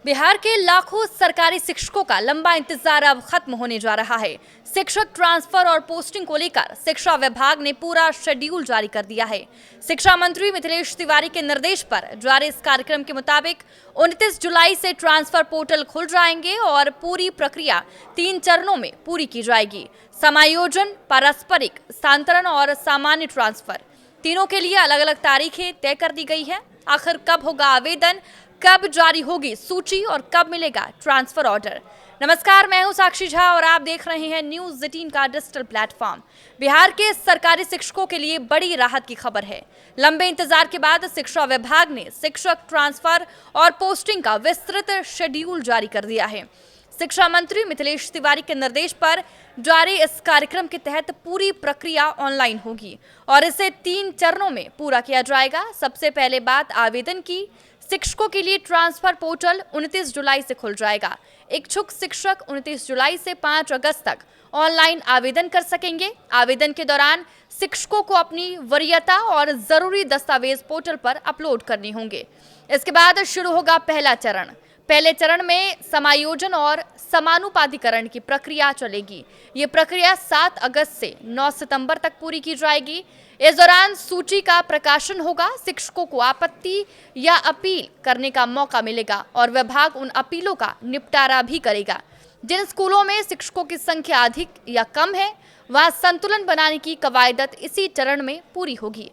बिहार के लाखों सरकारी शिक्षकों का लंबा इंतजार अब खत्म होने जा रहा है। शिक्षक ट्रांसफर और पोस्टिंग को लेकर शिक्षा विभाग ने पूरा शेड्यूल जारी कर दिया है। शिक्षा मंत्री मिथिलेश तिवारी के निर्देश पर जारी इस कार्यक्रम के मुताबिक 29 जुलाई से ट्रांसफर पोर्टल खुल जाएंगे और पूरी प्रक्रिया 3 चरणों में पूरी की जाएगी। समायोजन, पारस्परिक स्थानांतरण और सामान्य ट्रांसफर तीनों के लिए अलग अलग तारीखें तय कर दी गई है। आखिर कब होगा आवेदन, कब जारी होगी सूची और कब मिलेगा ट्रांसफर ऑर्डर। नमस्कार, मैं हूं साक्षी झा और आप देख रहे हैं न्यूज़ 18 का डिजिटल प्लेटफॉर्म। बिहार के सरकारी शिक्षकों के लिए बड़ी राहत की खबर है। लंबे इंतजार के बाद शिक्षा विभाग ने शिक्षक ट्रांसफर और पोस्टिंग का विस्तृत शेड्यूल जारी कर दिया है। शिक्षा मंत्री मिथिलेश तिवारी के निर्देश पर जारी इस कार्यक्रम के तहत पूरी प्रक्रिया ऑनलाइन होगी और इसे 3 चरणों में पूरा किया जाएगा। सबसे पहले बात आवेदन की। शिक्षकों के लिए ट्रांसफर पोर्टल 29 जुलाई से खुल जाएगा। इच्छुक शिक्षक 29 जुलाई से 5 अगस्त तक ऑनलाइन आवेदन कर सकेंगे। आवेदन के दौरान शिक्षकों को अपनी वरीयता और जरूरी दस्तावेज पोर्टल पर अपलोड करने होंगे। इसके बाद शुरू होगा पहला चरण। पहले चरण में समायोजन और समानुपातिकरण की प्रक्रिया चलेगी। ये प्रक्रिया 7 अगस्त से 9 सितंबर तक पूरी की जाएगी। इस दौरान सूची का प्रकाशन होगा। शिक्षकों को आपत्ति या अपील करने का मौका मिलेगा और विभाग उन अपीलों का निपटारा भी करेगा। जिन स्कूलों में शिक्षकों की संख्या अधिक या कम है, वहां संतुलन बनाने की कवायद इसी चरण में पूरी होगी।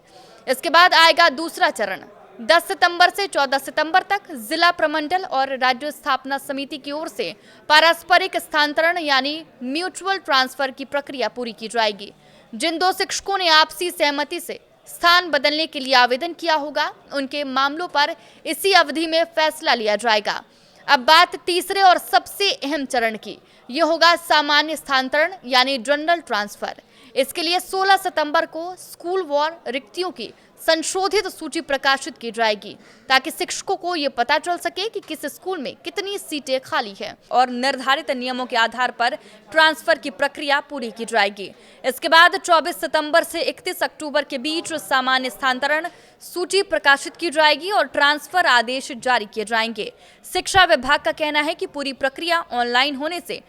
इसके बाद आएगा दूसरा चरण। 10 सितंबर से 14 सितंबर तक जिला प्रमंडल और राज्य स्थापना समिति की ओर से पारस्परिक स्थानांतरण यानी म्यूचुअल ट्रांसफर की प्रक्रिया पूरी की जाएगी। जिन 2 शिक्षकों ने आपसी सहमति से स्थान बदलने के लिए आवेदन किया होगा, उनके मामलों पर इसी अवधि में फैसला लिया जाएगा। अब बात तीसरे और सबसे अहम चरण की। यह होगा सामान्य स्थानांतरण यानी जनरल ट्रांसफर। इसके लिए 16 सितंबर को स्कूल वार रिक्तियों की संशोधित सूची प्रकाशित की जाएगी ताकि शिक्षकों को ये पता चल सके कि किस स्कूल में कितनी सीटें खाली हैं और निर्धारित नियमों के आधार पर ट्रांसफर की प्रक्रिया पूरी की जाएगी। इसके बाद 24 सितंबर से 31 अक्टूबर के बीच सामान्य स्थानांतरण सूची प्रकाशित की जाएगी और ट्रांसफर आदेश जारी किए जाएंगे। शिक्षा विभाग का कहना है कि पूरी प्रक्रिया ऑनलाइन होने से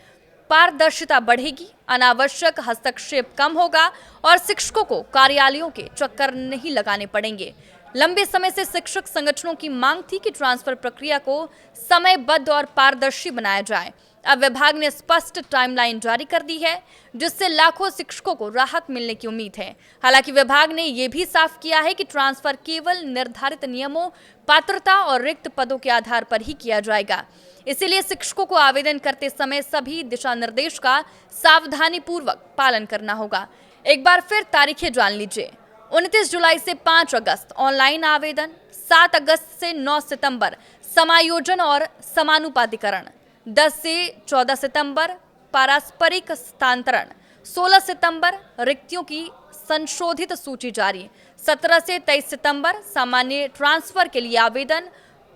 पारदर्शिता बढ़ेगी, अनावश्यक हस्तक्षेप कम होगा और शिक्षकों को कार्यालयों के चक्कर नहीं लगाने पड़ेंगे। लंबे समय से शिक्षक संगठनों की मांग थी कि ट्रांसफर प्रक्रिया को समयबद्ध और पारदर्शी बनाया जाए। अब विभाग ने स्पष्ट टाइमलाइन जारी कर दी है, जिससे लाखों शिक्षकों को राहत मिलने की उम्मीद है। हालांकि विभाग ने यह भी साफ किया है कि ट्रांसफर केवल निर्धारित नियमों, पात्रता और रिक्त पदों के आधार पर ही किया जाएगा। इसीलिए शिक्षकों को आवेदन करते समय सभी दिशा निर्देश का सावधानी पूर्वक पालन करना होगा। एक बार फिर तारीखें जान लीजिए। 29 जुलाई से 5 अगस्त ऑनलाइन आवेदन, 7 अगस्त से 9 सितंबर समायोजन और समानुपातिकरण, 10 से 14 सितंबर पारस्परिक स्थानांतरण, 16 सितंबर रिक्तियों की संशोधित सूची जारी, 17 से 23 सितंबर सामान्य ट्रांसफर के लिए आवेदन,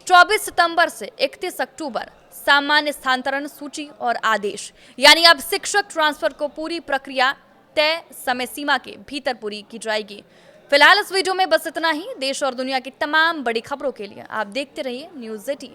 24 सितंबर से 31 अक्टूबर सामान्य स्थानांतरण सूची और आदेश। यानी अब शिक्षक ट्रांसफर को पूरी प्रक्रिया तय समय सीमा के भीतर पूरी की जाएगी। फिलहाल इस वीडियो में बस इतना ही। देश और दुनिया की तमाम बड़ी खबरों के लिए आप देखते रहिए न्यूज़ 18।